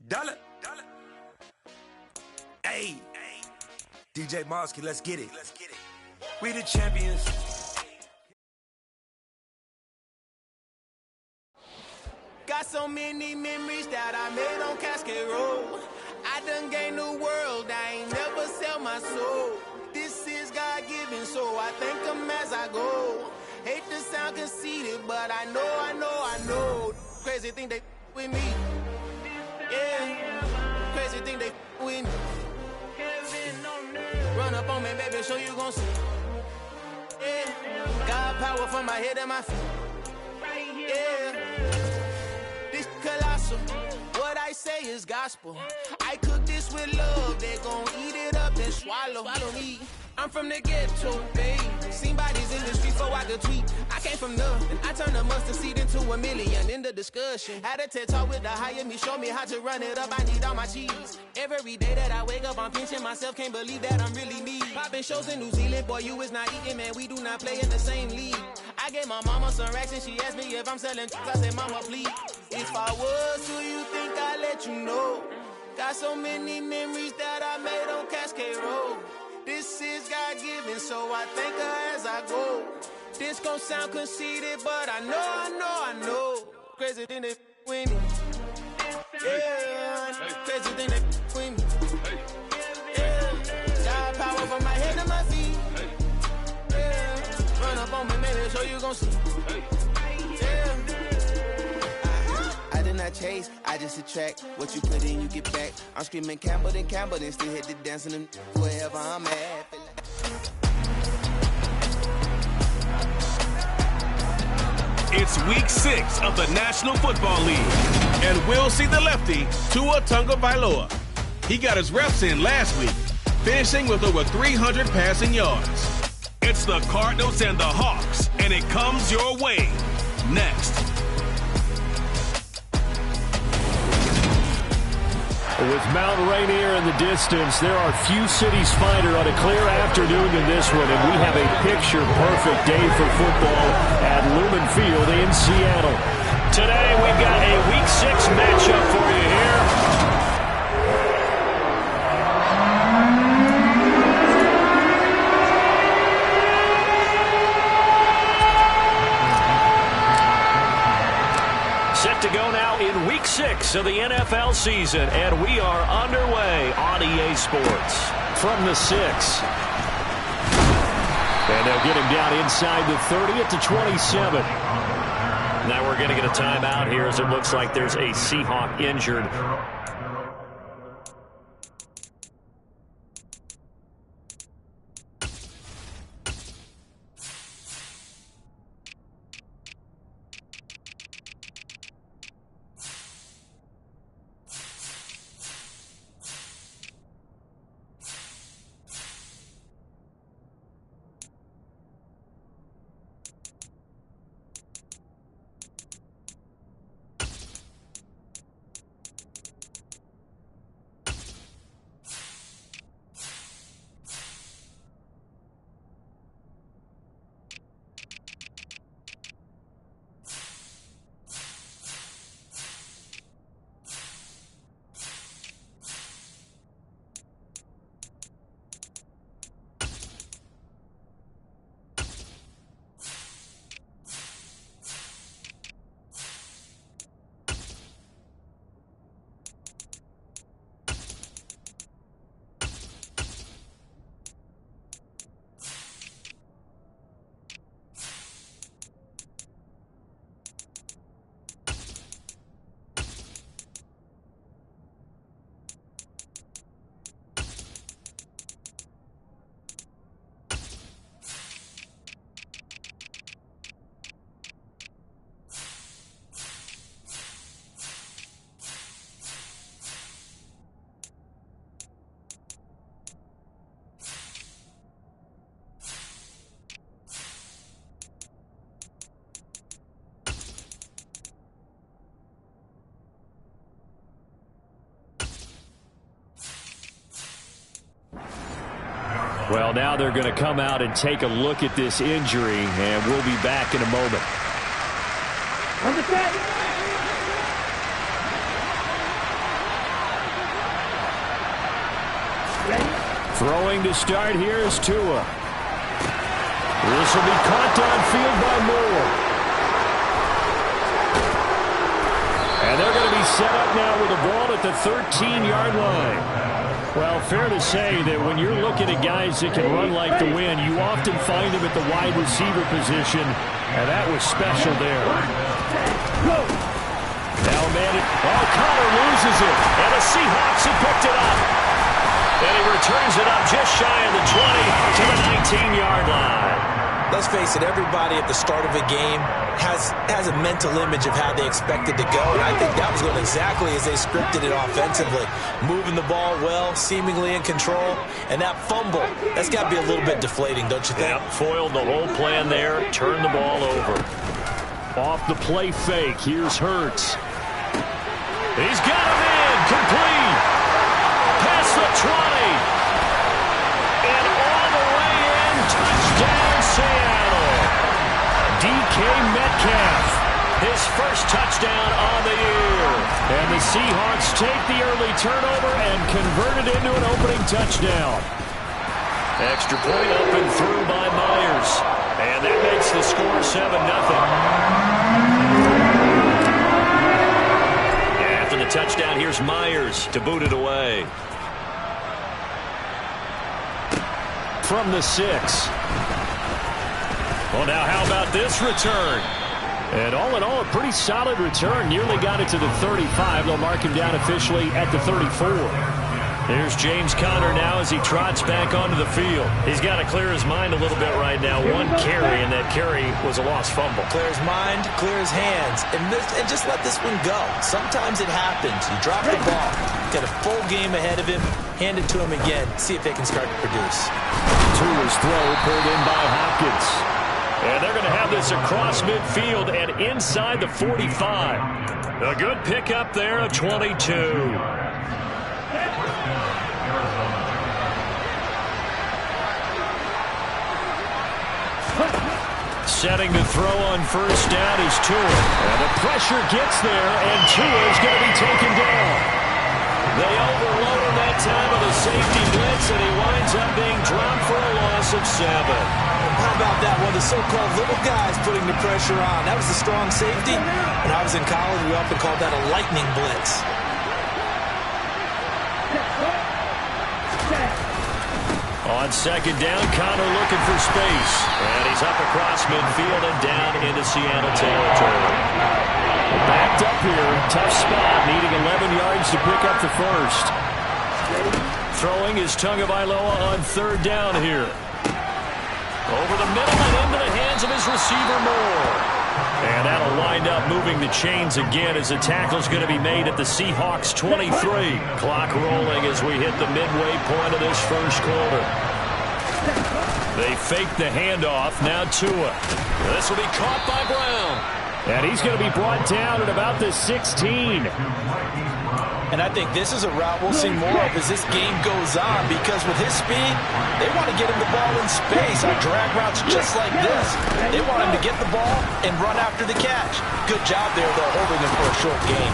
Dollar. Hey, DJ Mosky, let's get it. We the champions. Got so many memories that I made on Cascade Road. I done gained the world, I ain't never sell my soul. This is God-given, so I thank him as I go. Hate to sound conceited, but I know. Crazy thing they with me. Yeah, crazy thing they with me. Run up on me, baby, show you gon' see. Yeah, God power from my head and my feet. Yeah, this colossal. What I say is gospel. I cook this with love. They gon' eat it up and swallow me. I'm from the ghetto, babe. Seen bodies in the street so I could tweet. I came from nothing. I turned a mustard seed into a million. In the discussion, had a TED talk with the higher me. Show me how to run it up. I need all my cheese. Every day that I wake up, I'm pinching myself. Can't believe that I'm really me. Popping shows in New Zealand. Boy, you is not eating, man. We do not play in the same league. I gave my mama some racks and she asked me if I'm selling. I said, mama, please. If I was who you think I let you know. Got so many memories that I made on Cascade Road. This is God-given, so I thank her as I go. This gon' sound conceited, but I know. Crazy thing they with me. Yeah, crazy thing they with me. Yeah, God power from my head to my feet. Yeah, run up on me, maybe so you gon' see. Yeah. I did not chase, I just attract. What you put in, you get back. I'm screaming Campbell, then still hit the dancing and wherever I'm at. It's week 6 of the National Football League, and we'll see the lefty, Tua Tagovailoa. He got his reps in last week, finishing with over 300 passing yards. It's the Cardinals and the Hawks, and it comes your way next. With Mount Rainier in the distance, there are few cities finer on a clear afternoon than this one, and we have a picture-perfect day for football at Lumen Field in Seattle. Today, we've got a Week 6 matchup for you here. Set to go now in Week 6 of the NFL season, and we are underway on EA Sports. From the 6. And they'll get him down inside the 30 at the 27. Now we're going to get a timeout here as it looks like there's a Seahawk injured. Well, now they're going to come out and take a look at this injury, and we'll be back in a moment. On the set. Throwing to start here is Tua. This will be caught downfield by Moore. And they're going to be set up now with the ball at the 13-yard line. Well, fair to say that when you're looking at guys that can run like the wind, you often find them at the wide receiver position, and that was special there. Now, man, Connor loses it, and the Seahawks have picked it up. And he returns it up just shy of the 20 to the 19-yard line. Let's face it, everybody at the start of a game has a mental image of how they expect it to go, and I think that was going exactly as they scripted it offensively. Moving the ball well, seemingly in control, and that fumble, that's got to be a little bit deflating, don't you think? Yep, foiled the whole plan there, turned the ball over. Off the play fake, here's Hurts. He's got him in, complete. Past the 20. And all the way in, touchdown Seattle. DK Metcalf, his first touchdown on the year. And the Seahawks take the early turnover and convert it into an opening touchdown. Extra point up and through by Myers. And that makes the score 7-0. After the touchdown, here's Myers to boot it away. From the 6. Well, now how about this return? And all in all, a pretty solid return. Nearly got it to the 35. They'll mark him down officially at the 34. Here's James Conner now as he trots back onto the field. He's got to clear his mind a little bit right now. One carry, and that carry was a lost fumble. Clear his mind, clear his hands, and just let this one go. Sometimes it happens. You drop the ball, got a full game ahead of him, hand it to him again, see if they can start to produce. Tua's throw pulled in by Hopkins. And they're going to have this across midfield and inside the 45. A good pickup there of 22. Setting to throw on first down is Tua. And the pressure gets there, and Tua is going to be taken down. They overload him that time with a safety blitz, and he winds up being dropped for a loss of 7. How about that one? The so-called little guys putting the pressure on. That was a strong safety. When I was in college, we often called that a lightning blitz. On second down, Conner looking for space. And he's up across midfield and down into Seattle territory. Backed up here, tough spot, needing 11 yards to pick up the first. Throwing is Tagovailoa on third down here. Over the middle and into the hands of his receiver Moore. And that'll wind up moving the chains again as the tackle's going to be made at the Seahawks 23. Clock rolling as we hit the midway point of this first quarter. They fake the handoff. Now Tua. This will be caught by Brown. And he's going to be brought down at about the 16. And I think this is a route we'll see more of as this game goes on, because with his speed, they want to get him the ball in space on drag routes just like this. They want him to get the ball and run after the catch. Good job there, though, holding him for a short game.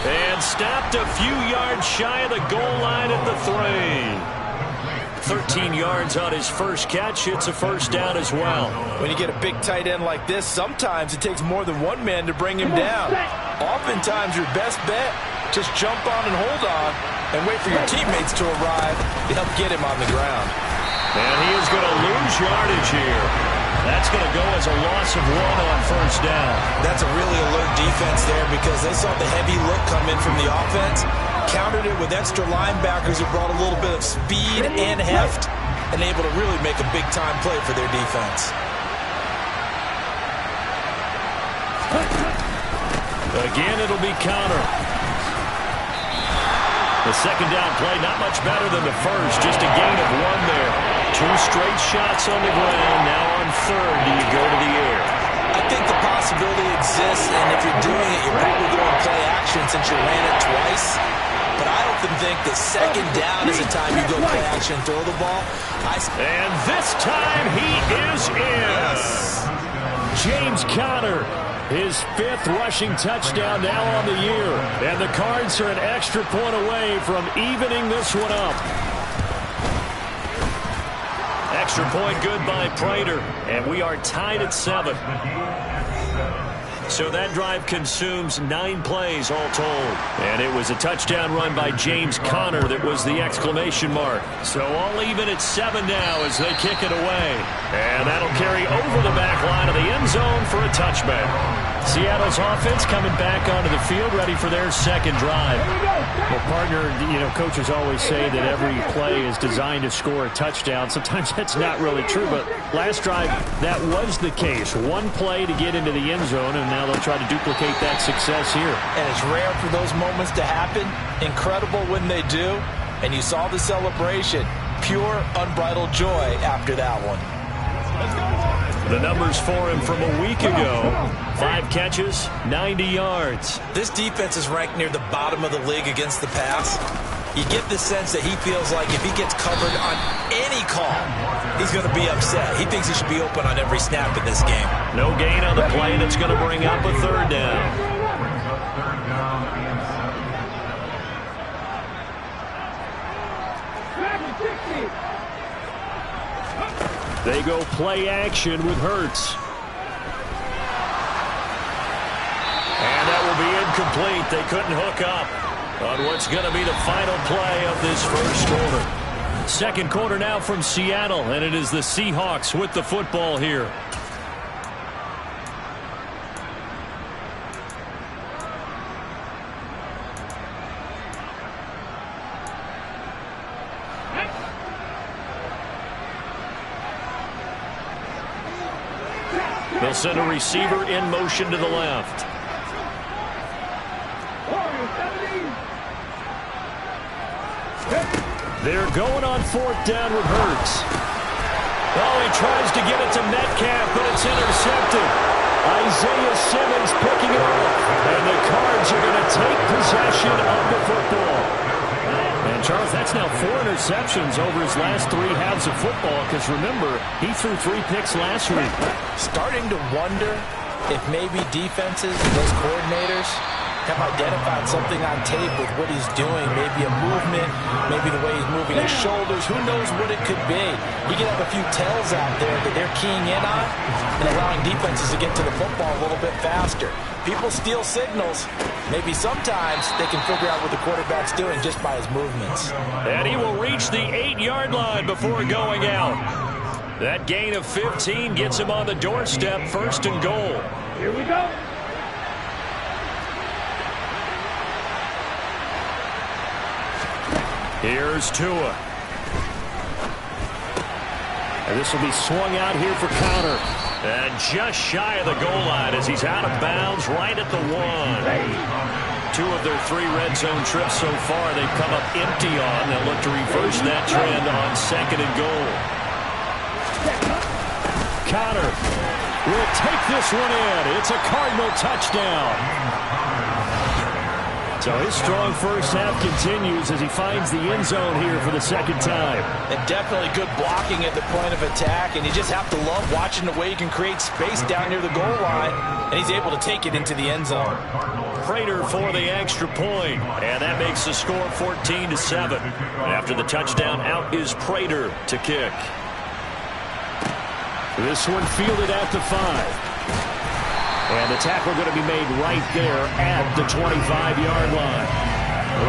And stopped a few yards shy of the goal line at the 3. 13 yards on his first catch. It's a first down as well. When you get a big tight end like this, sometimes it takes more than one man to bring him down. Oftentimes, your best bet, just jump on and hold on and wait for your teammates to arrive to help get him on the ground. And he is going to lose yardage here. That's going to go as a loss of 1 on first down. That's a really alert defense there, because they saw the heavy look come in from the offense, countered it with extra linebackers who brought a little bit of speed and heft, and able to really make a big-time play for their defense. Again, it'll be Conner. The second down play, not much better than the first, just a gain of 1 there. 2 straight shots on the ground. Now on third, do you go to the air? I think the possibility exists, and if you're doing it, you're probably going play action since you ran it twice. But I often think the second down is the time you go play action and throw the ball. And this time he is in. Yes. James Conner, his 5th rushing touchdown now on the year. And the Cards are an extra point away from evening this one up. extra point good by Prater. And we are tied at 7. So that drive consumes 9 plays all told. And it was a touchdown run by James Conner that was the exclamation mark. So all even at 7 now as they kick it away. And that'll carry over the back line of the end zone for a touchback. Seattle's offense coming back onto the field, ready for their second drive. Well, partner, coaches always say that every play is designed to score a touchdown. Sometimes that's not really true, but last drive, that was the case. One play to get into the end zone, and now they'll try to duplicate that success here. And it's rare for those moments to happen. Incredible when they do. And you saw the celebration. Pure, unbridled joy after that one. The numbers for him from a week ago. 5 catches, 90 yards. This defense is ranked near the bottom of the league against the pass. You get the sense that he feels like if he gets covered on any call, he's going to be upset. He thinks he should be open on every snap in this game. No gain on the play that's going to bring up a 3rd down. They go play action with Hurts. And that will be incomplete. They couldn't hook up on what's going to be the final play of this first quarter. Second quarter now from Seattle, and it is the Seahawks with the football here. They'll send a receiver in motion to the left. They're going on 4th down with Hurts. Oh, he tries to get it to Metcalf, but it's intercepted. Isaiah Simmons picking it up. And the Cards are going to take possession of the football. And, Charles, that's now 4 interceptions over his last 3 halves of football, because, remember, he threw 3 picks last week. Starting to wonder if maybe defenses and those coordinators have identified something on tape with what he's doing. Maybe a movement, maybe the way he's moving his shoulders. Who knows what it could be? You can have a few tells out there that they're keying in on and allowing defenses to get to the football a little bit faster. People steal signals. Maybe sometimes they can figure out what the quarterback's doing just by his movements. And he will reach the 8-yard line before going out. That gain of 15 gets him on the doorstep, 1st and goal. Here we go. Here's Tua. And this will be swung out here for counter. And just shy of the goal line as he's out of bounds right at the 1. 2 of their 3 red zone trips so far they've come up empty on. They'll look to reverse that trend on 2nd and goal. Counter will take this one in. It's a Cardinal touchdown. So his strong first half continues as he finds the end zone here for the 2nd time. And definitely good blocking at the point of attack, and you just have to love watching the way he can create space down near the goal line, and he's able to take it into the end zone. Prater for the extra point, and that makes the score 14-7. After the touchdown, out is Prater to kick. This one fielded at the 5. And the tackle going to be made right there at the 25-yard line.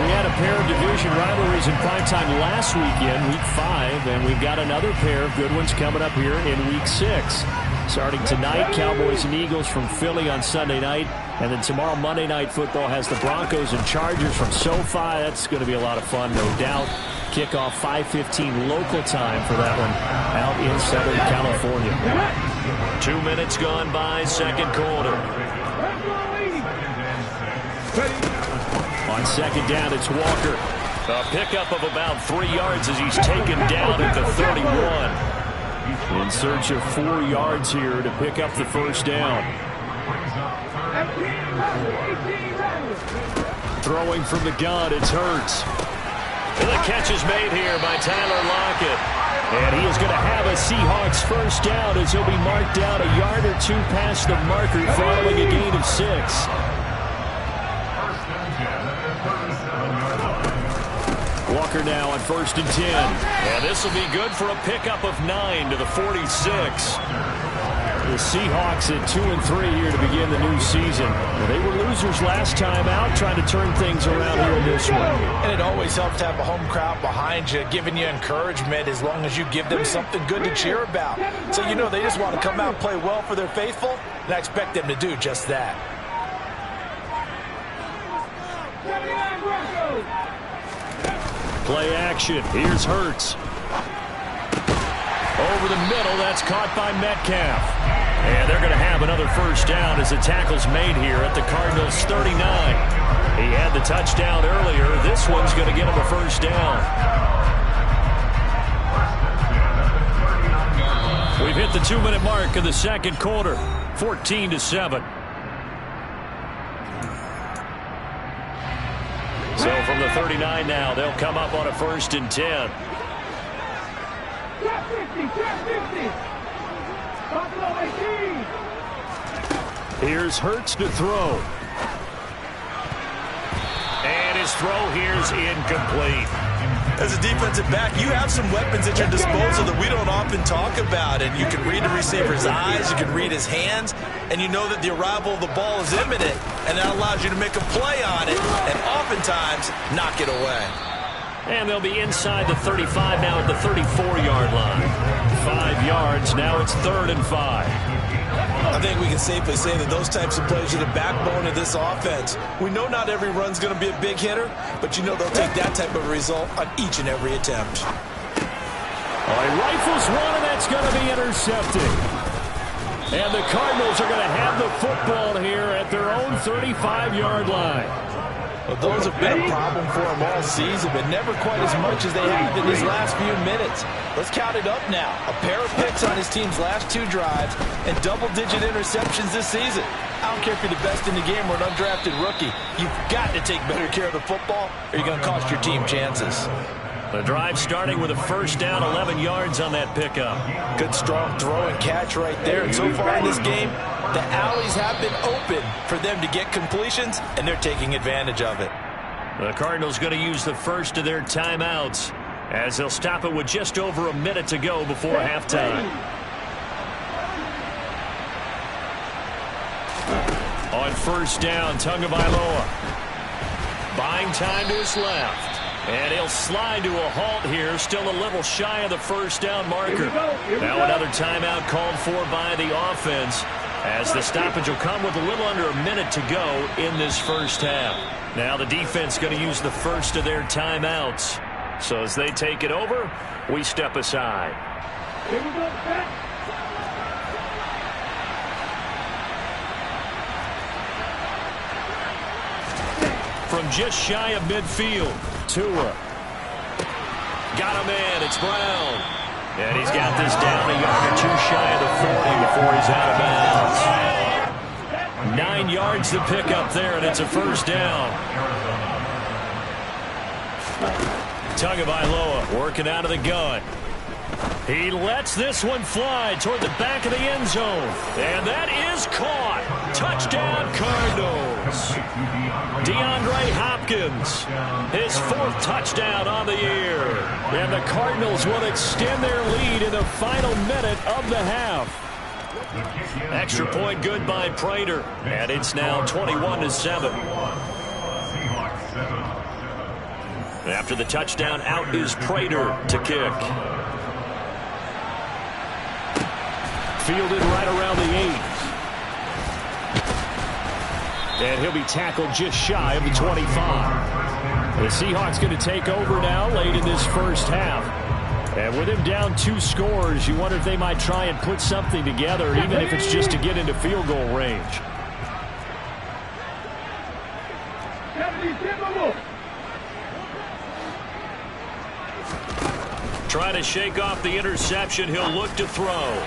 We had a pair of division rivalries in primetime last weekend, Week 5, and we've got another pair of good ones coming up here in Week 6. Starting tonight, Cowboys and Eagles from Philly on Sunday night. And then tomorrow, Monday Night Football has the Broncos and Chargers from SoFi. That's going to be a lot of fun, no doubt. Kickoff 5:15 local time for that one out in Southern California. 2 minutes gone by, 2nd quarter. On 2nd down, it's Walker. A pickup of about 3 yards as he's taken down at the 31. In search of 4 yards here to pick up the 1st down. Throwing from the gun, it's Hurts. And the catch is made here by Tyler Lockett. And he is going to have a Seahawks 1st down as he'll be marked down a yard or 2 past the marker following a gain of 6. Walker now on 1st and 10. And this will be good for a pickup of 9 to the 46. The Seahawks at 2-3 here to begin the new season. Well, they were losers last time out, trying to turn things around here in this one. And it always helps to have a home crowd behind you, giving you encouragement as long as you give them something good to cheer about. So you know they just want to come out and play well for their faithful, and I expect them to do just that. Play action. Here's Hurts. Over the middle, that's caught by Metcalf. And they're going to have another first down as the tackle's made here at the Cardinals' 39. He had the touchdown earlier. This one's going to get him a first down. We've hit the 2-minute mark of the second quarter, 14-7. So from the 39 now, they'll come up on a 1st and 10. Here's Hurts to throw. And his throw here's incomplete. As a defensive back, you have some weapons at your disposal that we don't often talk about. And you can read the receiver's eyes, you can read his hands, and you know that the arrival of the ball is imminent, and that allows you to make a play on it and oftentimes knock it away. And they'll be inside the 35 now at the 34-yard line. 5 yards. Now it's 3rd and 5. I think we can safely say that those types of plays are the backbone of this offense. We know not every run's going to be a big hitter, but you know they'll take that type of result on each and every attempt. He rifles one, and that's going to be intercepted. And the Cardinals are going to have the football here at their own 35-yard line. Well, those have been a problem for them all season, but never quite as much as they have in these last few minutes. Let's count it up now. A pair of picks on his team's last 2 drives and double-digit interceptions this season. I don't care if you're the best in the game or an undrafted rookie. You've got to take better care of the football or you're going to cost your team chances. The drive starting with a first down, 11 yards on that pickup. Good strong throw and catch right there. And so far in this game, the alleys have been open for them to get completions, and they're taking advantage of it. The Cardinals going to use the first of their timeouts as they'll stop it with just over a minute to go before halftime. On first down, Tagovailoa. Buying time to his left. And he'll slide to a halt here, still a little shy of the first down marker. Now another timeout called for by the offense, as the stoppage will come with a little under a minute to go in this first half. Now the defense going to use the first of their timeouts. So as they take it over, we step aside. Here we go, set. From just shy of midfield, Tua. Got him in. It's Brown. And he's got this down a yard or 2 shy of the 40 before he's out of bounds. 9 yards to pick up there, and it's a first down. Tagovailoa working out of the gun. He lets this one fly toward the back of the end zone. And that is caught. Touchdown, Cardinals. DeAndre Hopkins, his 4th touchdown on the year. And the Cardinals will extend their lead in the final minute of the half. Extra point good by Prater. And it's now 21-7. After the touchdown, out is Prater to kick. Fielded right around the 8. And he'll be tackled just shy of the 25. The Seahawks going to take over now late in this first half. And with him down 2 scores, you wonder if they might try and put something together, even if it's just to get into field goal range. Trying to shake off the interception. He'll look to throw.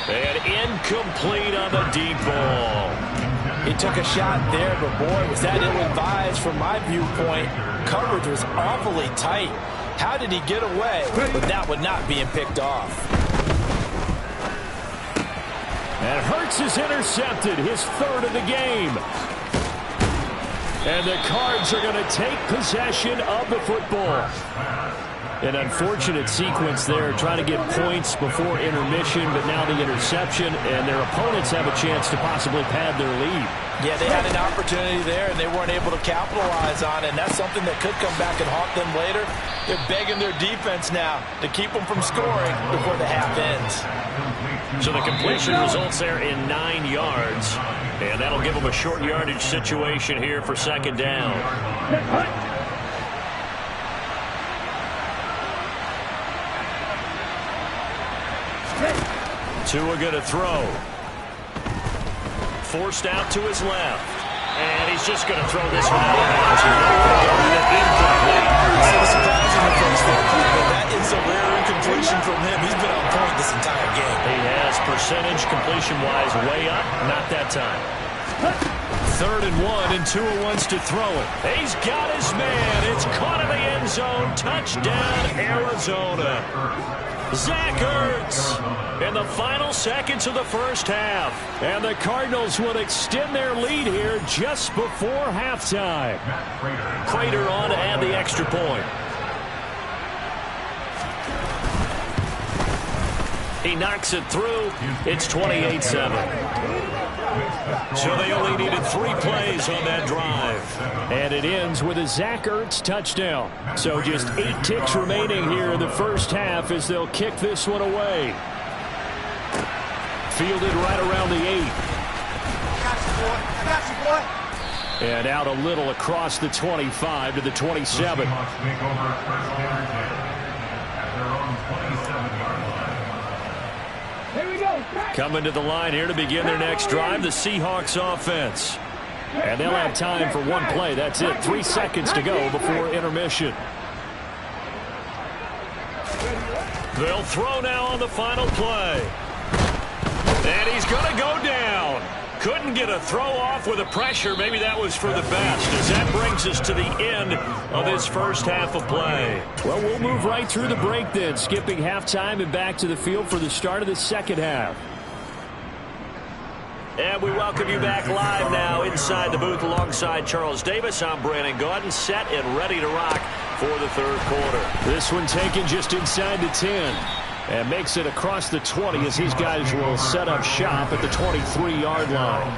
And incomplete on the deep ball. He took a shot there, but boy, was that ill-advised from my viewpoint. Coverage was awfully tight. How did he get away with that one not being picked off? And Hurts is intercepted, his 3rd of the game. And the Cards are going to take possession of the football. An unfortunate sequence there, trying to get points before intermission, but now the interception, and their opponents have a chance to possibly pad their lead. Yeah, they had an opportunity there, and they weren't able to capitalize on it, and that's something that could come back and haunt them later. They're begging their defense now to keep them from scoring before the half ends. So the completion results there in 9 yards, and that'll give them a short yardage situation here for second down. Tua going to throw. Forced out to his left. And he's just going to throw this one out of bounds. That is a rare incompletion from him. He's been on point this entire game. He has percentage completion-wise way up. Not that time. 3rd and 1, and Tua wants to throw it. He's got his man. It's caught in the end zone. Touchdown, Arizona. Zach Ertz in the final seconds of the first half. And the Cardinals will extend their lead here just before halftime. Prater on to add the extra point. He knocks it through. It's 28-7. So they only needed 3 plays on that drive. And it ends with a Zach Ertz touchdown. So just 8 ticks remaining here in the first half as they'll kick this one away. Fielded right around the 8. I got you, boy. And out a little across the 25 to the 27. Coming to the line here to begin their next drive, the Seahawks offense. And they'll have time for 1 play. That's it. 3 seconds to go before intermission. They'll throw now on the final play. And he's going to go down. Couldn't get a throw off with the pressure. Maybe that was for the best, as that brings us to the end of this first half of play. Well, we'll move right through the break then, skipping halftime and back to the field for the start of the second half. And we welcome you back live now inside the booth alongside Charles Davis. I'm Brandon Gaudin, set and ready to rock for the third quarter. This one taken just inside the 10. And makes it across the 20 as his guys will set up shop at the 23-yard line.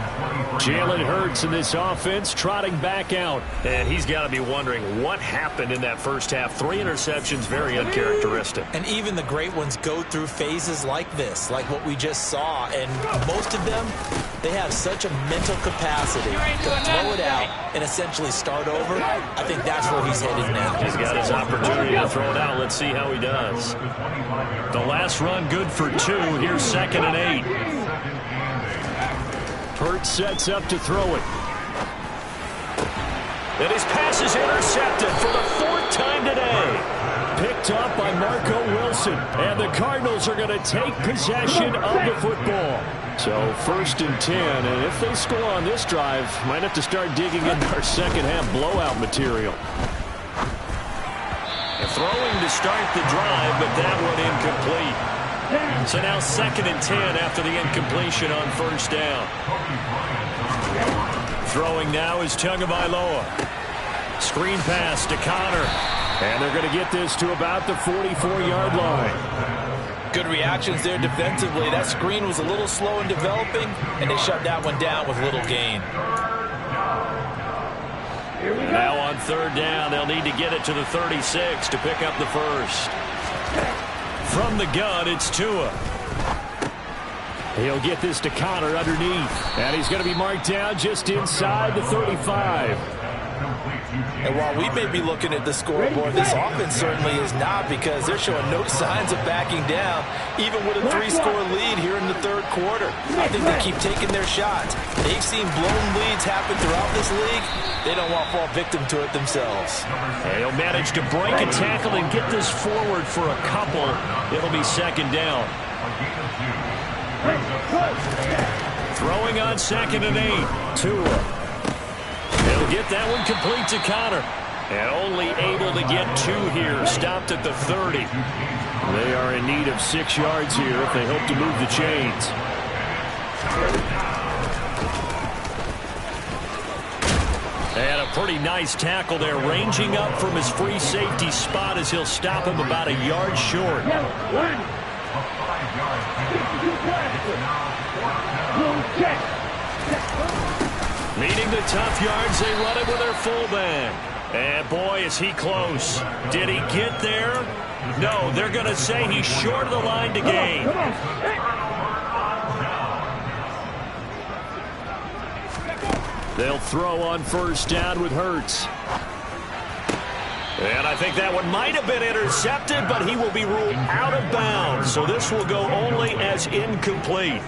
Jalen Hurts in this offense trotting back out. And he's got to be wondering what happened in that first half. 3 interceptions, very uncharacteristic. And even the great ones go through phases like this, like what we just saw. And most of them, they have such a mental capacity to throw it out and essentially start over. I think that's where he's headed now. He's got his opportunity to throw it out. Let's see how he does. The last run good for 2. Here's 2nd and 8. Hurts sets up to throw it. And his pass is intercepted for the 4th time today. Picked up by Marco Wilson. And the Cardinals are going to take possession of the football. So 1st and 10. And if they score on this drive, might have to start digging into our second half blowout material. Throwing to start the drive, but that one incomplete. So now 2nd and 10 after the incompletion on 1st down. Throwing now is Tagovailoa. Screen pass to Connor. And they're going to get this to about the 44-yard line. Good reactions there defensively. That screen was a little slow in developing, and they shut that one down with little gain. Now on 3rd down, they'll need to get it to the 36 to pick up the first. From the gun, it's Tua. He'll get this to Connor underneath. And he's going to be marked down just inside the 35. And while we may be looking at the scoreboard, this offense certainly is not, because they're showing no signs of backing down, even with a 3-score lead here in the 3rd quarter. I think they keep taking their shots. They've seen blown leads happen throughout this league. They don't want to fall victim to it themselves. And he'll manage to break a tackle and get this forward for a couple. It'll be 2nd down. Throwing on 2nd and 8. Tua. He'll get that one complete to Connor. And only able to get 2 here. Stopped at the 30. They are in need of 6 yards here if they hope to move the chains. And a pretty nice tackle there, ranging up from his free safety spot as he'll stop him about a yard short. Leading the tough yards, they run it with their fullback. And boy, is he close. Did he get there? No, they're going to say he's short of the line to gain. They'll throw on first down with Hurts. And I think that one might have been intercepted, but he will be ruled out of bounds. So this will go only as incomplete.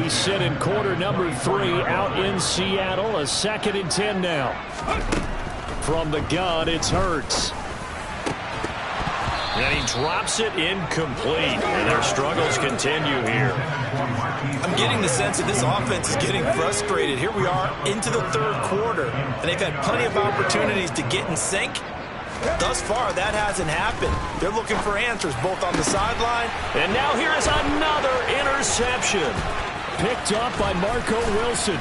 We sit in quarter number 3 out in Seattle. A 2nd and 10 now. From the gun, it's Hurts. And he drops it incomplete. And their struggles continue here. I'm getting the sense that this offense is getting frustrated. Here we are into the 3rd quarter, and they've had plenty of opportunities to get in sync. Thus far, that hasn't happened. They're looking for answers both on the sideline. And now here is another interception. Picked up by Marco Wilson.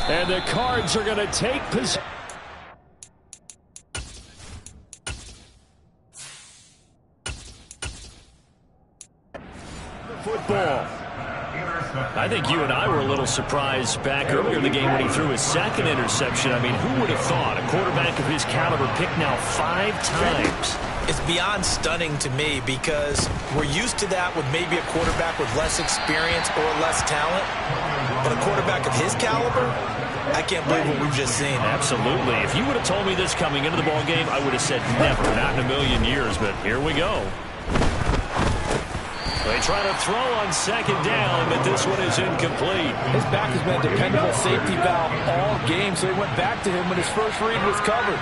And the Cards are going to take possession. Football. I think you and I were a little surprised back earlier in the game when he threw his 2nd interception. I mean, who would have thought a quarterback of his caliber picked now 5 times? It's beyond stunning to me because we're used to that with maybe a quarterback with less experience or less talent. But a quarterback of his caliber, I can't believe what we've just seen. Absolutely. If you would have told me this coming into the ball game, I would have said never, not in a million years. But here we go. They try to throw on 2nd down, but this one is incomplete. His back has been a dependable safety valve all game, so he went back to him when his first read was covered.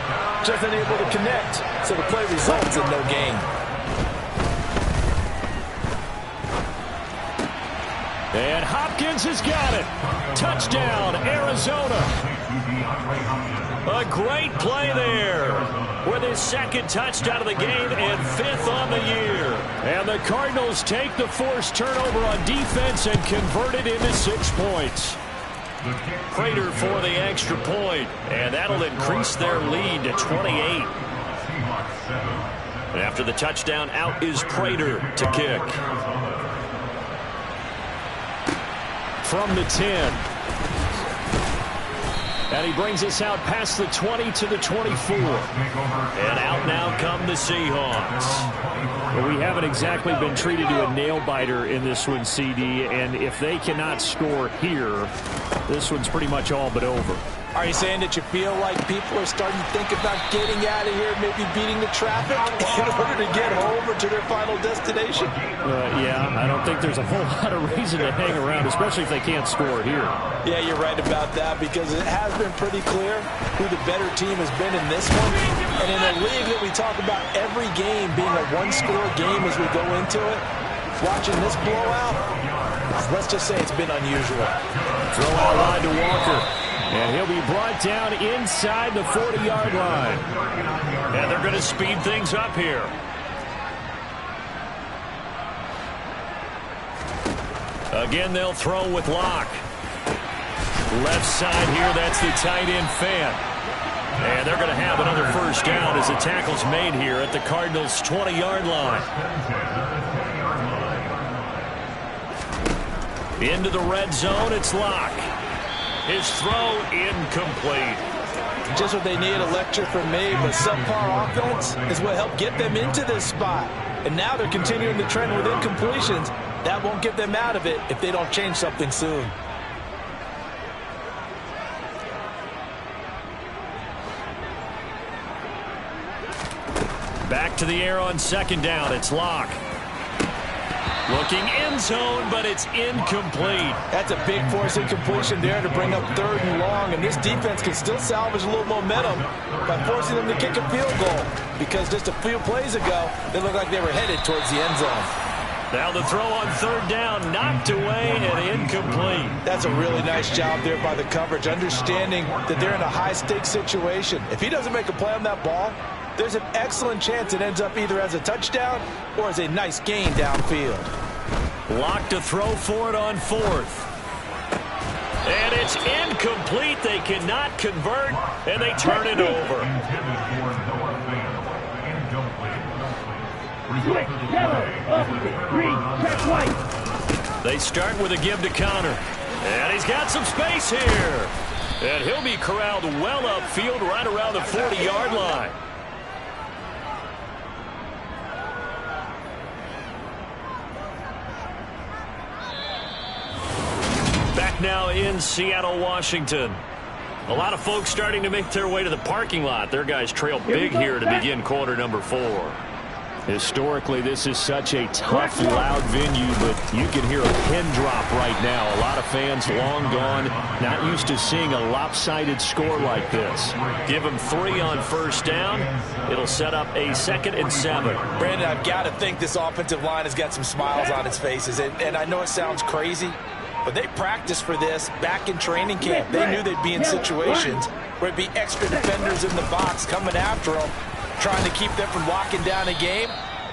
Just unable to connect, so the play results in no gain. And Hopkins has got it. Touchdown, Arizona. A great play there with his 2nd touchdown of the game and 5th on the year. And the Cardinals take the forced turnover on defense and convert it into 6 points. Prater for the extra point, and that'll increase their lead to 28. And after the touchdown, out is Prater to kick. From the 10. And he brings us out past the 20 to the 24. And out now come the Seahawks. Well, we haven't exactly been treated to a nail-biter in this one, CD. And if they cannot score here, this one's pretty much all but over. Are you saying that you feel like people are starting to think about getting out of here, maybe beating the traffic in order to get home or to their final destination? Yeah, I don't think there's a whole lot of reason to hang around, especially if they can't score here. Yeah, you're right about that because it has been pretty clear who the better team has been in this one. And in a league that we talk about every game being a one-score game as we go into it, watching this blowout, let's just say it's been unusual. Throw out line to Walker. And he'll be brought down inside the 40-yard line. And they're going to speed things up here. Again, they'll throw with Locke. Left side here, that's the tight end Fant. And they're going to have another first down as the tackle's made here at the Cardinals' 20-yard line. Into the red zone, it's Locke. His throw incomplete. Just what they need, a lecture from me, but subpar offense is what helped get them into this spot. And now they're continuing the trend with incompletions. That won't get them out of it if they don't change something soon. Back to the air on 2nd down. It's Locke. Looking end zone, but it's incomplete. That's a big force incompletion there to bring up 3rd and long, and this defense can still salvage a little momentum by forcing them to kick a field goal because just a few plays ago, they looked like they were headed towards the end zone. Now the throw on 3rd down, knocked away and incomplete. That's a really nice job there by the coverage, understanding that they're in a high-stakes situation. If he doesn't make a play on that ball, there's an excellent chance it ends up either as a touchdown or as a nice gain downfield. Locke to throw for it on 4th. And it's incomplete. They cannot convert, and they turn it over. They start with a give to counter. And he's got some space here. And he'll be corralled well upfield right around the 40-yard line. Back now in Seattle, Washington. A lot of folks starting to make their way to the parking lot. Their guys trail big here to begin quarter number 4. Historically, this is such a tough, loud venue, but you can hear a pin drop right now. A lot of fans long gone, not used to seeing a lopsided score like this. Give them 3 on first down. It'll set up a 2nd and 7. Brandon, I've got to think this offensive line has got some smiles on its faces. And I know it sounds crazy, but they practiced for this back in training camp. They knew they'd be in situations where it'd be extra defenders in the box coming after them, trying to keep them from locking down a game.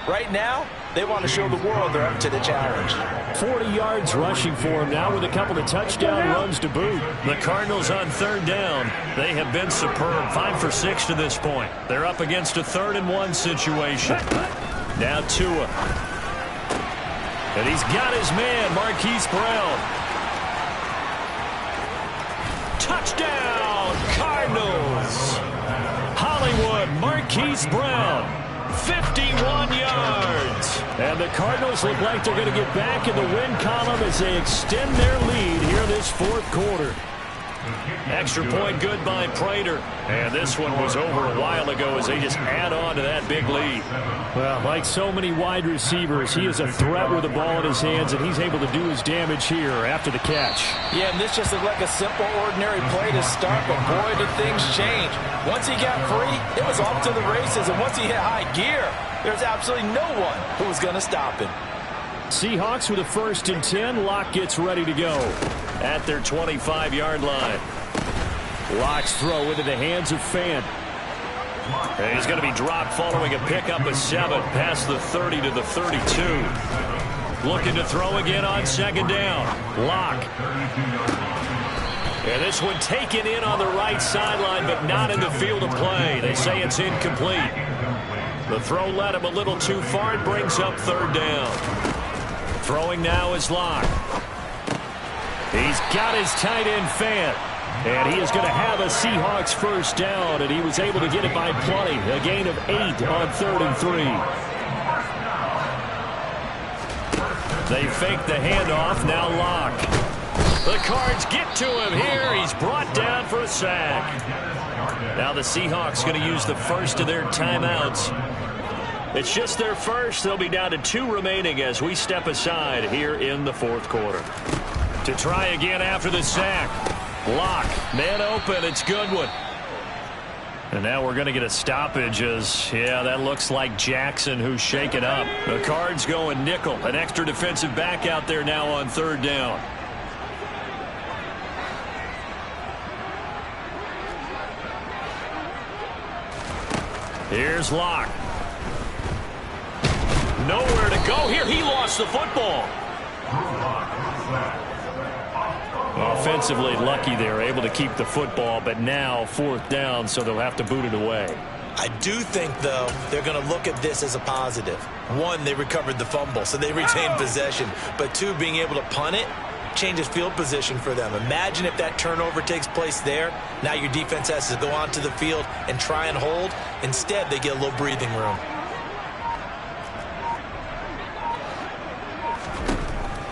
Right now, they want to show the world they're up to the challenge. 40 yards rushing for him now with a couple of touchdown runs to boot. The Cardinals on 3rd down. They have been superb. 5 for 6 to this point. They're up against a 3rd and 1 situation. Now Tua. And he's got his man, Marquise Brown. Touchdown, Cardinals. Hollywood, Marquise Brown. 51 yards. And the Cardinals look like they're going to get back in the win column as they extend their lead here this 4th quarter. Extra point good by Prater. And this one was over a while ago as they just add on to that big lead. Well, like so many wide receivers, he is a threat with the ball in his hands, and he's able to do his damage here after the catch. Yeah, and this just looked like a simple, ordinary play to start, but boy, did things change. Once he got free, it was off to the races, and once he hit high gear, there's absolutely no one who was going to stop him. Seahawks with a 1st and 10. Locke gets ready to go at their 25-yard line. Locke's throw into the hands of Fant. And he's going to be dropped following a pickup of 7 past the 30 to the 32. Looking to throw again on 2nd down. Locke. And this one taken in on the right sideline, but not in the field of play. They say it's incomplete. The throw led him a little too far. It brings up 3rd down. Throwing now is Locke. He's got his tight end Fant. And he is going to have a Seahawks 1st down, and he was able to get it by plenty. A gain of 8 on 3rd and 3. They fake the handoff. Now Locke. The Cards get to him here. He's brought down for a sack. Now the Seahawks going to use the first of their timeouts. It's just their first. They'll be down to 2 remaining as we step aside here in the 4th quarter. To try again after the sack. Locke, man open, it's Goodwin. And now we're going to get a stoppage as, yeah, that looks like Jackson who's shaken up. The Cards going nickel, an extra defensive back out there now on 3rd down. Here's Locke. Nowhere to go here. He lost the football. Offensively lucky they're able to keep the football, but now 4th down, so they'll have to boot it away. I do think, though, they're going to look at this as a positive. 1, they recovered the fumble, so they retained possession. But 2, being able to punt it changes field position for them. Imagine if that turnover takes place there. Now your defense has to go onto the field and try and hold. Instead, they get a little breathing room.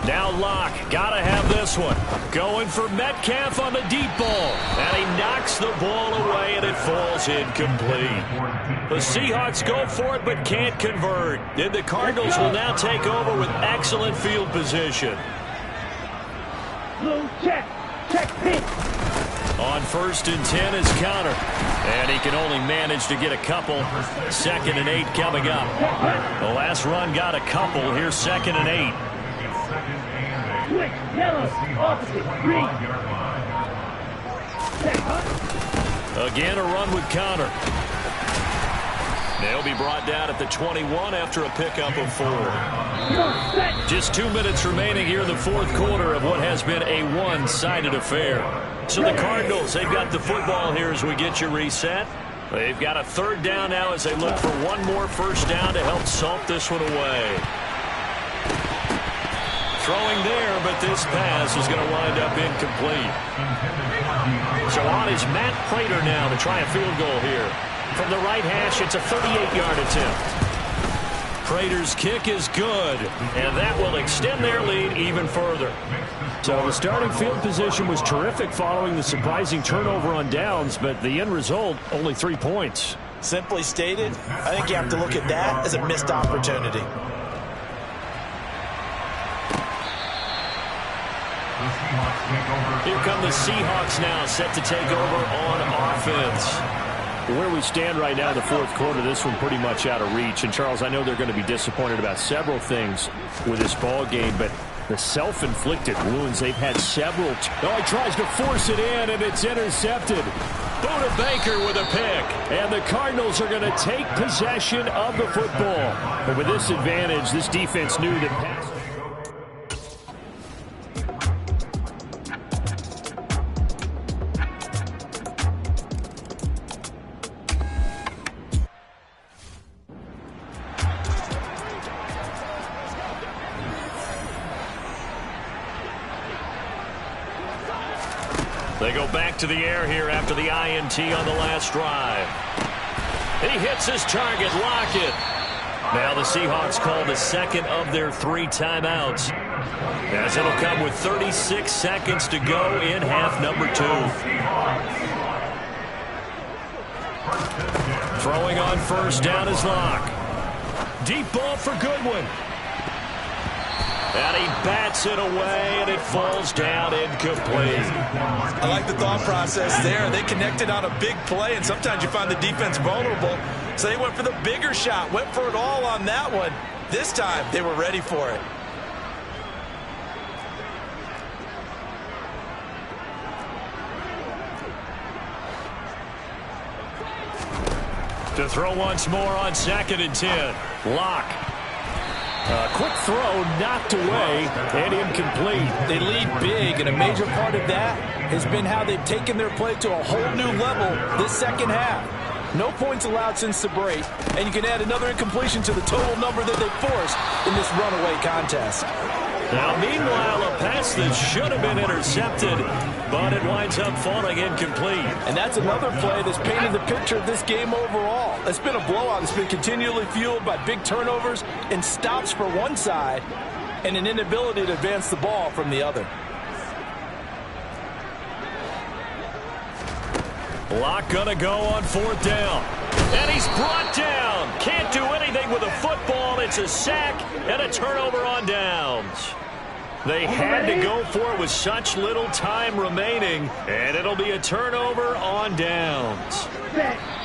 Now Locke, gotta have this one. Going for Metcalf on the deep ball. And he knocks the ball away, and it falls incomplete. The Seahawks go for it, but can't convert. And the Cardinals will now take over with excellent field position. Check pitch. On 1st and 10 is counter. And he can only manage to get a couple. 2nd and 8 coming up. The last run got a couple. Here's 2nd and 8. Switch, yellow, opposite, green. Again, a run with counter. They'll be brought down at the 21 after a pickup of 4. Just 2 minutes remaining here in the fourth quarter of what has been a one-sided affair. So the Cardinals, they've got the football here as we get you reset. They've got a third down now as they look for one more first down to help salt this one away. Throwing there, but this pass is going to wind up incomplete. So on is Matt Prater now to try a field goal here. From the right hash, it's a 38-yard attempt. Prater's kick is good, and that will extend their lead even further. So the starting field position was terrific following the surprising turnover on downs, but the end result, only 3 points. Simply stated, I think you have to look at that as a missed opportunity. Here come the Seahawks now, set to take over on offense. Where we stand right now in the fourth quarter, this one pretty much out of reach. And, Charles, I know they're going to be disappointed about several things with this ball game, but the self-inflicted wounds, they've had several. Oh, he tries to force it in, and it's intercepted. Buda Baker with a pick. And the Cardinals are going to take possession of the football. But with this advantage, this defense knew that pass. They go back to the air here after the INT on the last drive. He hits his target, Lockett. Now the Seahawks call the second of their 3 timeouts, as it'll come with 36 seconds to go in half number 2. Throwing on first down is Locke. Deep ball for Goodwin. And he bats it away, and it falls down incomplete. I like the thought process there. They connected on a big play, and sometimes you find the defense vulnerable. So they went for the bigger shot, went for it all on that one. This time, they were ready for it. To throw once more on 2nd and 10. Locke. A quick throw knocked away and incomplete. They lead big, and a major part of that has been how they've taken their play to a whole new level this second half. No points allowed since the break, and you can add another incompletion to the total number that they forced in this runaway contest. Now, meanwhile, a pass that should have been intercepted, but it winds up falling incomplete. And that's another play that's painted the picture of this game overall. It's been a blowout. It's been continually fueled by big turnovers and stops for one side and an inability to advance the ball from the other. Locke gonna go on 4th down. And he's brought down. Can't do anything with a football. It's a sack and a turnover on downs. They had to go for it with such little time remaining, and it'll be a turnover on downs.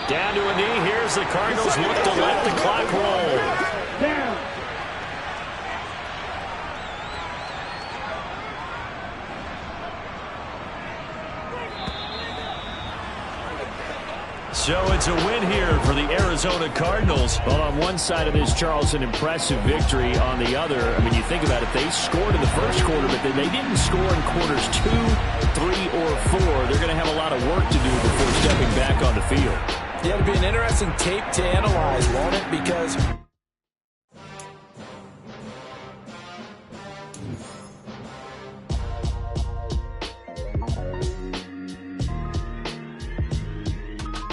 Down to a knee. Here's the Cardinals look to let the clock roll. So it's a win here for the Arizona Cardinals. Well, on one side of this, Charles, an impressive victory. On the other, I mean, you think about it, they scored in the first quarter, but then they didn't score in quarters 2, 3, or 4. They're going to have a lot of work to do before stepping back on the field. Yeah, it'll be an interesting tape to analyze, won't it? Because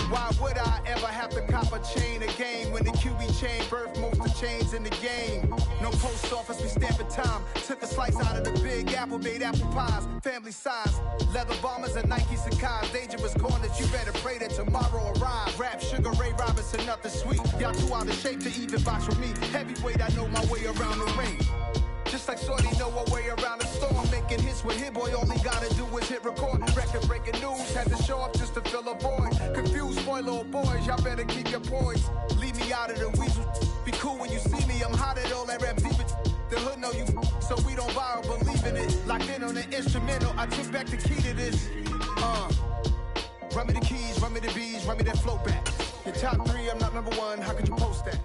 why would I ever have to cop a chain again when the QB chain birthed most of chains in the game? No post office, we stamping time. Took a slice out of the big apple, made apple pies, family size. Leather bombers and Nike Sacai's. Dangerous corners, you better pray that tomorrow arrives. Rap, Sugar Ray Robinson, nothing sweet. Y'all too out of shape to even box with me. Heavyweight, I know my way around the ring. Just like Shorty know her way around the storm. Making hits with Hit Boy, all he gotta do is hit record. Record breaking news, had to show up just to fill a void. Confused boy, little boys, y'all better keep your poise. Leave me out of the weasel. Be cool when you see me, I'm hot at all that rap deep. The hood know you, so we don't borrow, believe in it. Locked in on the instrumental, I took back the key to this. Run me the keys, run me the bees, run me that flow back. Your top 3, I'm not number 1. How could you post that?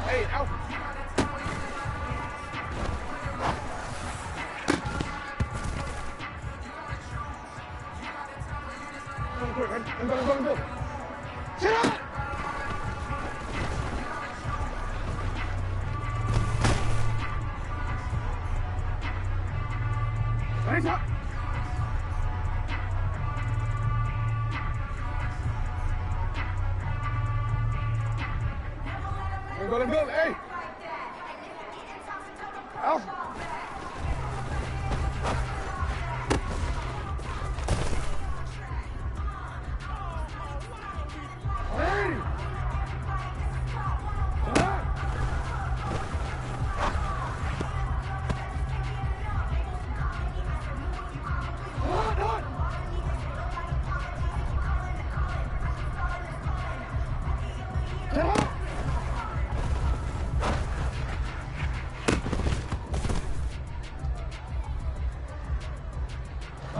Hey, out. Go. Sit up! Hands up! Let's go, hey! Out! Hey!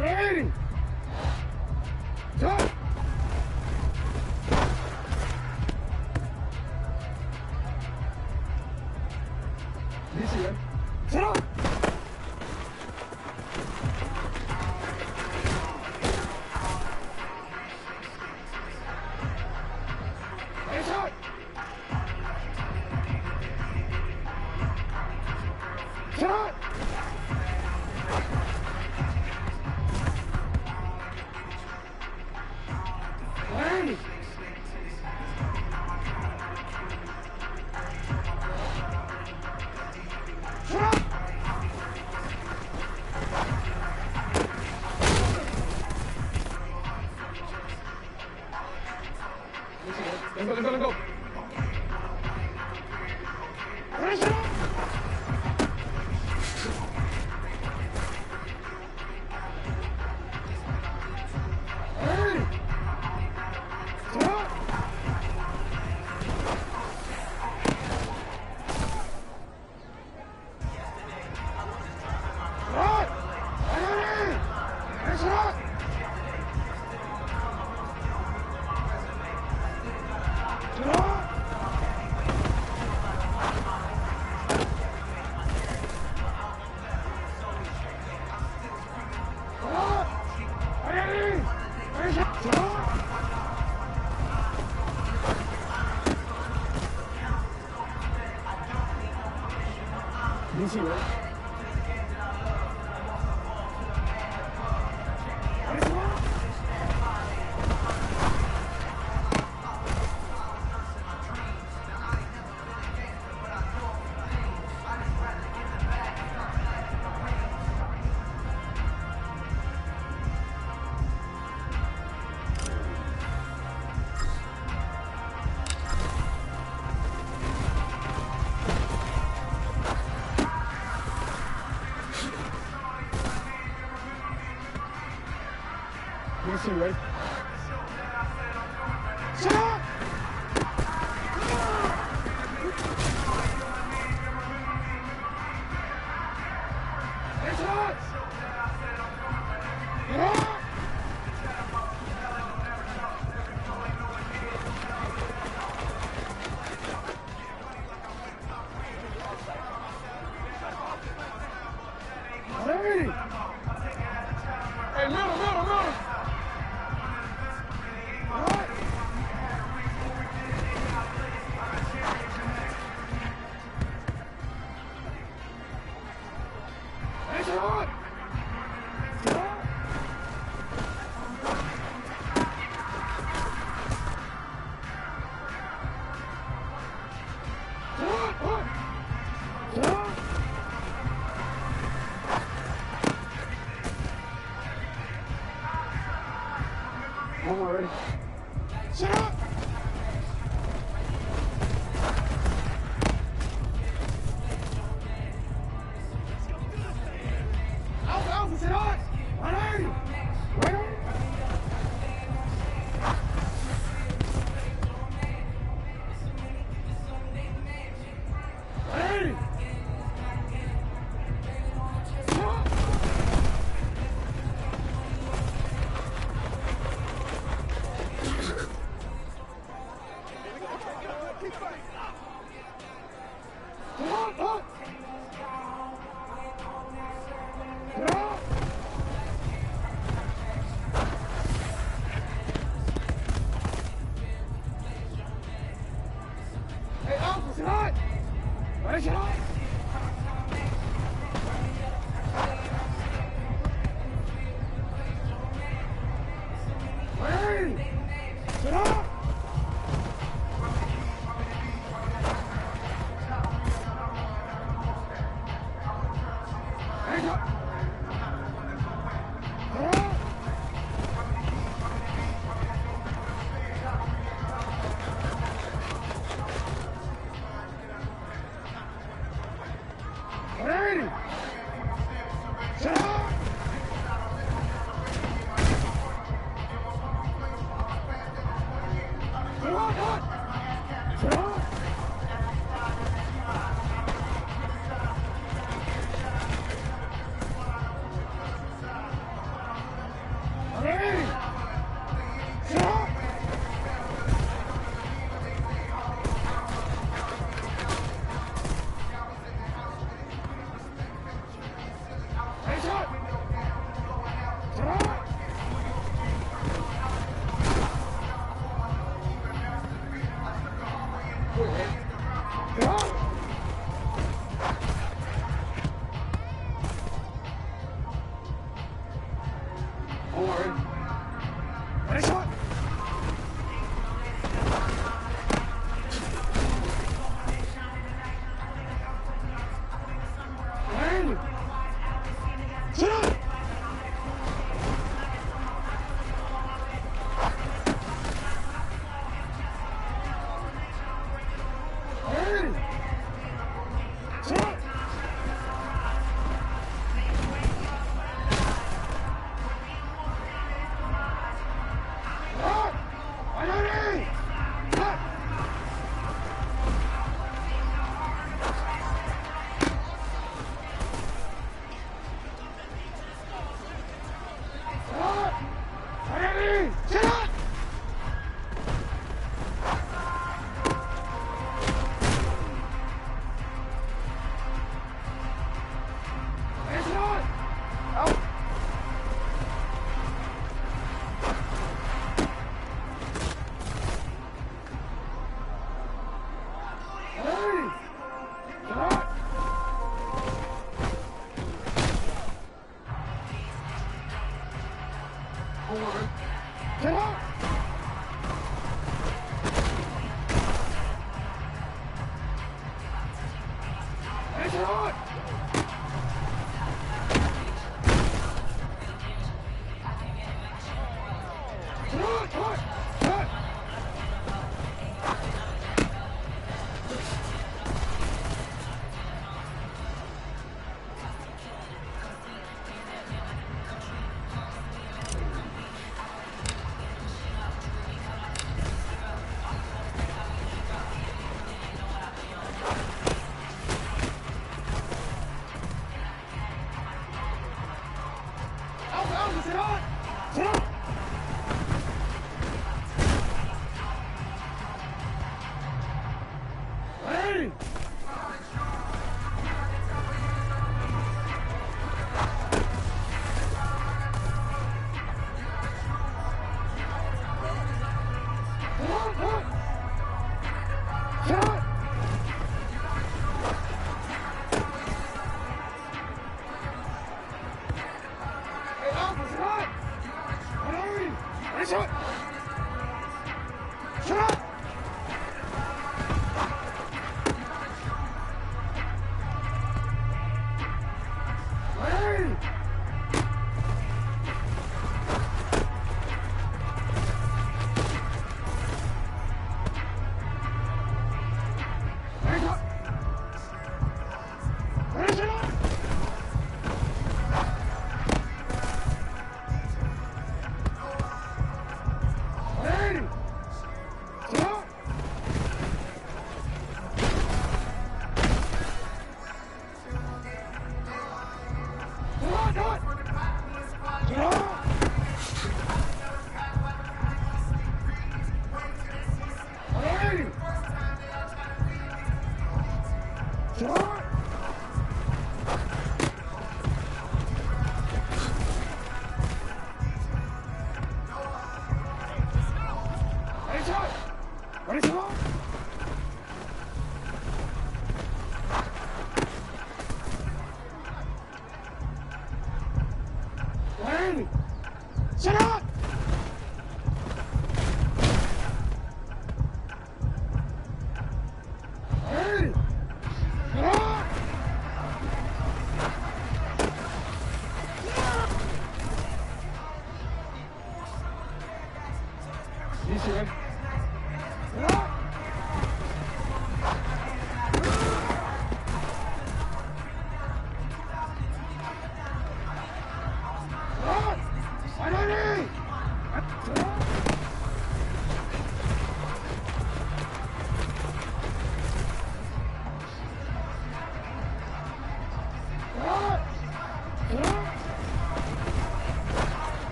Hey! Stop! Easy, man. Sit up! Hands up! Sit up! Hey! Sit up! Let's go. Press it up! Hey! Sit up! Right! Hey! Press it up! Sit up! Easy, man. Easy, man. Sit up! Hands up! Yeah! Hey! Hey, middle! Right. Hands up! I'm already. Sit up! Alpha, sit up! 180! Right on!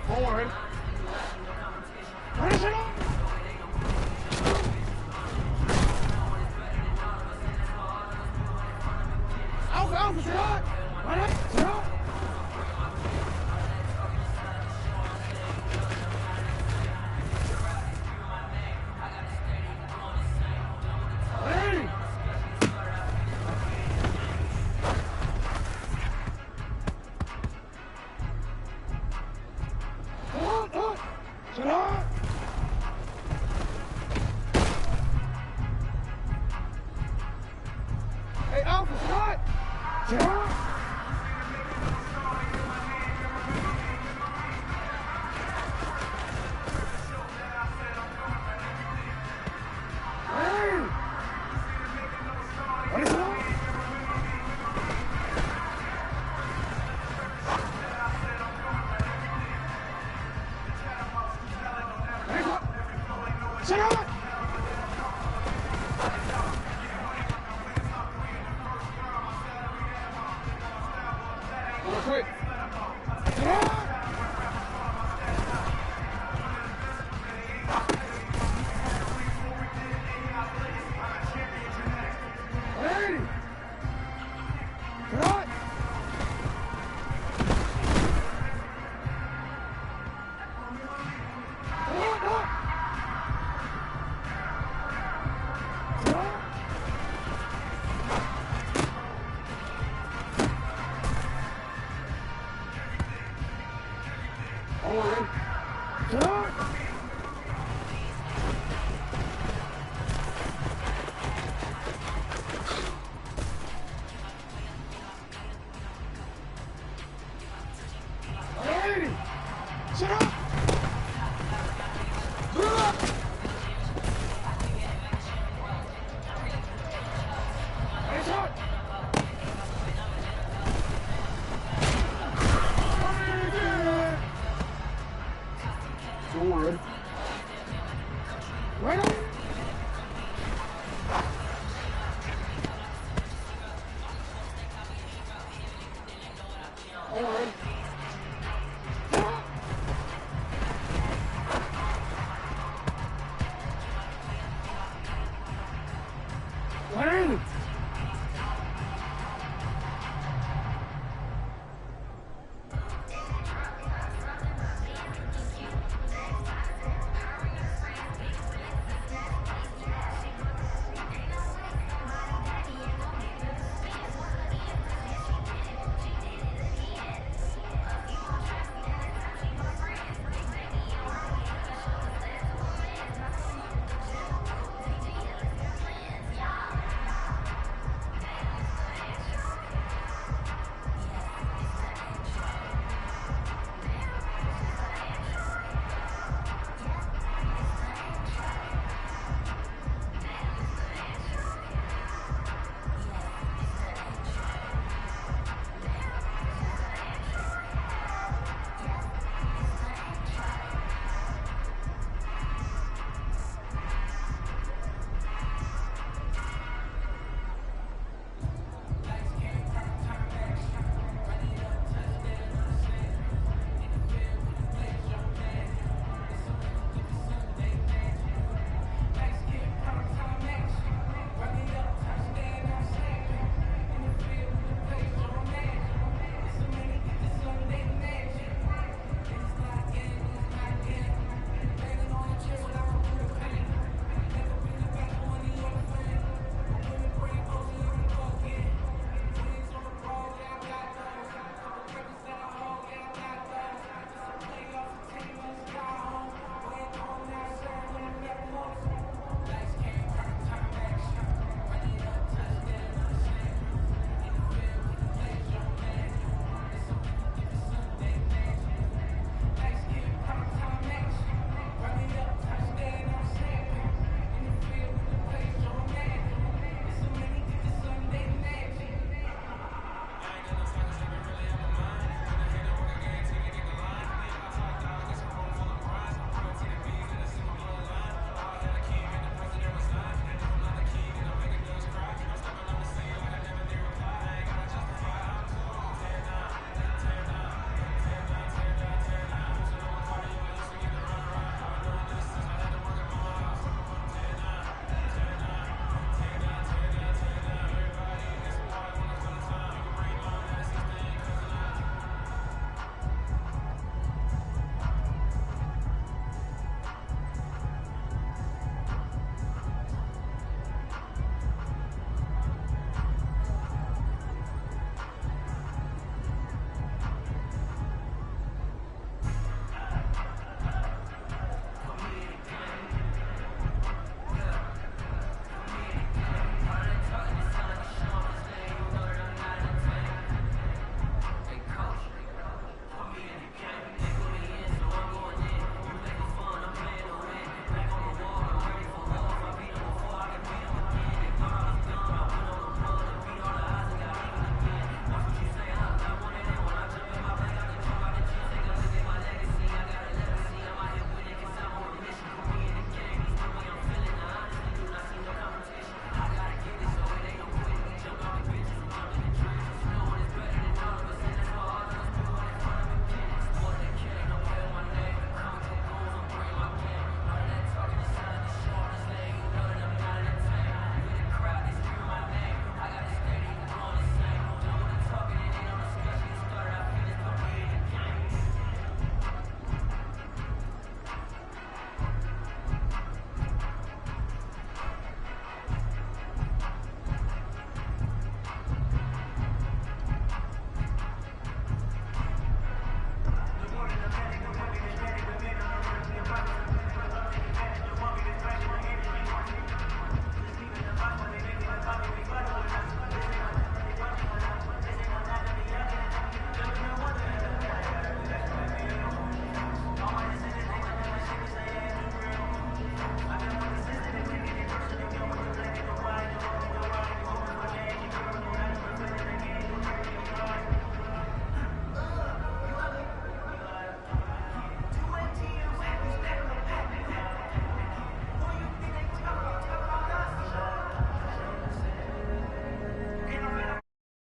Forward. Finish it up. Alpha, sit up. Right up, sit up. Ready. Sit up. Hey, Alpha, Scott! Sit up! Hey! What is it? Sit up! Quick! Sit up! Hey! Sit up! Forward. Sit up. Hey! Sit up. Move up. Hands up. Forward. Right on.